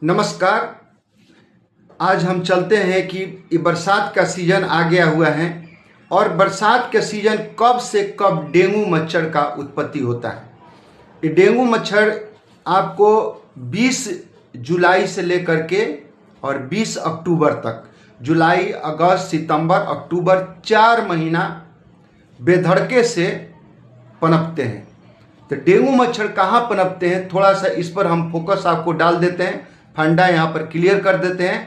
नमस्कार। आज हम चलते हैं कि ये बरसात का सीज़न आ गया हुआ है और बरसात के सीज़न कब से कब डेंगू मच्छर का उत्पत्ति होता है। ये डेंगू मच्छर आपको 20 जुलाई से लेकर के और 20 अक्टूबर तक, जुलाई, अगस्त, सितंबर, अक्टूबर 4 महीना बेधड़के से पनपते हैं। तो डेंगू मच्छर कहाँ पनपते हैं, थोड़ा सा इस पर हम फोकस आपको डाल देते हैं, फंडा यहाँ पर क्लियर कर देते हैं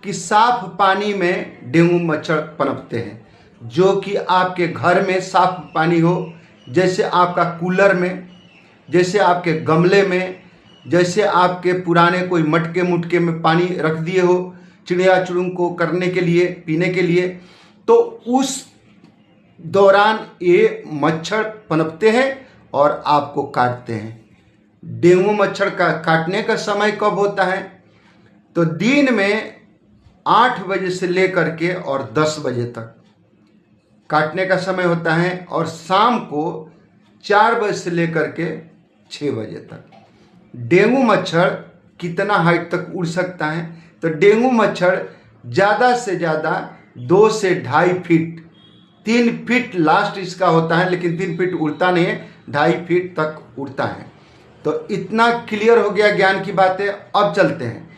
कि साफ पानी में डेंगू मच्छर पनपते हैं, जो कि आपके घर में साफ पानी हो, जैसे आपका कूलर में, जैसे आपके गमले में, जैसे आपके पुराने कोई मटके मुटके में पानी रख दिए हो चिड़िया चुड़ुंग को करने के लिए, पीने के लिए, तो उस दौरान ये मच्छर पनपते हैं और आपको काटते हैं। डेंगू मच्छर का काटने का समय कब होता है? तो दिन में 8 बजे से लेकर के और 10 बजे तक काटने का समय होता है और शाम को 4 बजे से लेकर के 6 बजे तक। डेंगू मच्छर कितना हाइट तक उड़ सकता है? तो डेंगू मच्छर ज़्यादा से ज़्यादा 2 से 2.5 फीट, 3 फीट लास्ट इसका होता है, लेकिन 3 फीट उड़ता नहीं है, 2.5 फीट तक उड़ता है। तो इतना क्लियर हो गया ज्ञान की बातें। अब चलते हैं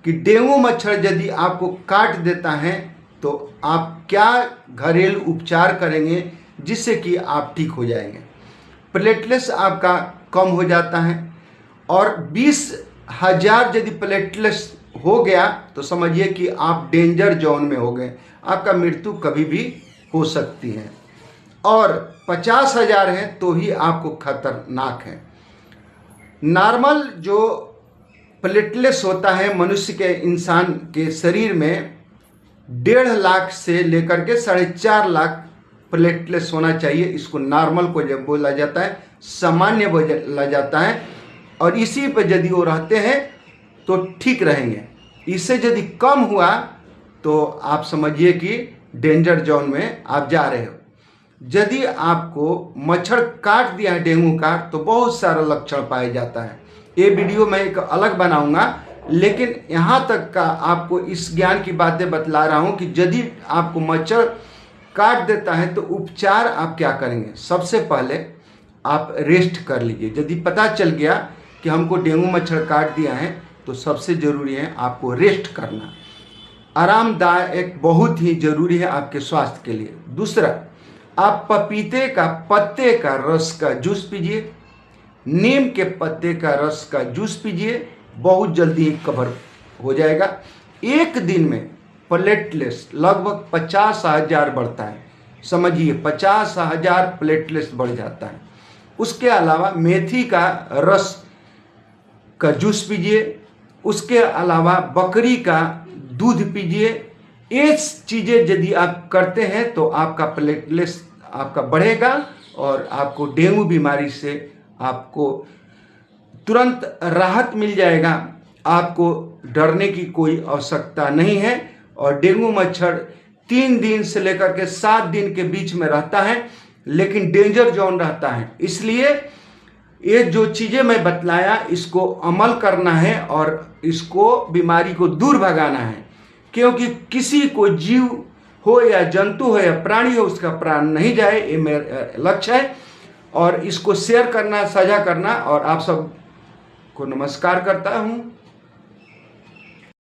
कि डेंगू मच्छर यदि आपको काट देता है तो आप क्या घरेलू उपचार करेंगे जिससे कि आप ठीक हो जाएंगे। प्लेटलेट्स आपका कम हो जाता है और 20,000 यदि प्लेटलेट्स हो गया तो समझिए कि आप डेंजर जोन में हो गए, आपका मृत्यु कभी भी हो सकती है। और 50,000 है तो ही आपको खतरनाक है। नॉर्मल जो प्लेटलेट्स होता है मनुष्य के, इंसान के शरीर में 1.5 लाख से लेकर के 4.5 लाख प्लेटलेट्स होना चाहिए। इसको नॉर्मल को जब बोला जाता है, सामान्य बोला जाता है, और इसी पर यदि वो रहते हैं तो ठीक रहेंगे। इससे यदि कम हुआ तो आप समझिए कि डेंजर जोन में आप जा रहे हो। यदि आपको मच्छर काट दिया है डेंगू का तो बहुत सारा लक्षण पाया जाता है। ये वीडियो मैं एक अलग बनाऊंगा, लेकिन यहाँ तक का आपको इस ज्ञान की बातें बतला रहा हूँ कि यदि आपको मच्छर काट देता है तो उपचार आप क्या करेंगे। सबसे पहले आप रेस्ट कर लीजिए। यदि पता चल गया कि हमको डेंगू मच्छर काट दिया है तो सबसे ज़रूरी है आपको रेस्ट करना। आरामदायक बहुत ही ज़रूरी है आपके स्वास्थ्य के लिए। दूसरा, आप पपीते का पत्ते का रस का जूस पीजिए, नीम के पत्ते का रस का जूस पीजिए, बहुत जल्दी ही कवर हो जाएगा। एक दिन में प्लेटलेट्स लगभग 50,000 बढ़ता है, समझिए 50,000 प्लेटलेट्स बढ़ जाता है। उसके अलावा मेथी का रस का जूस पीजिए, उसके अलावा बकरी का दूध पीजिए। ये चीज़ें यदि आप करते हैं तो आपका प्लेटलेट्स आपका बढ़ेगा और आपको डेंगू बीमारी से आपको तुरंत राहत मिल जाएगा। आपको डरने की कोई आवश्यकता नहीं है। और डेंगू मच्छर 3 दिन से लेकर के 7 दिन के बीच में रहता है, लेकिन डेंजर जोन रहता है। इसलिए ये जो चीज़ें मैं बतलाया इसको अमल करना है और इसको बीमारी को दूर भगाना है, क्योंकि किसी को जीव हो या जंतु हो या प्राणी हो उसका प्राण नहीं जाए, ये मेरा लक्ष्य है। और इसको शेयर करना, साझा करना, और आप सब को नमस्कार करता हूँ।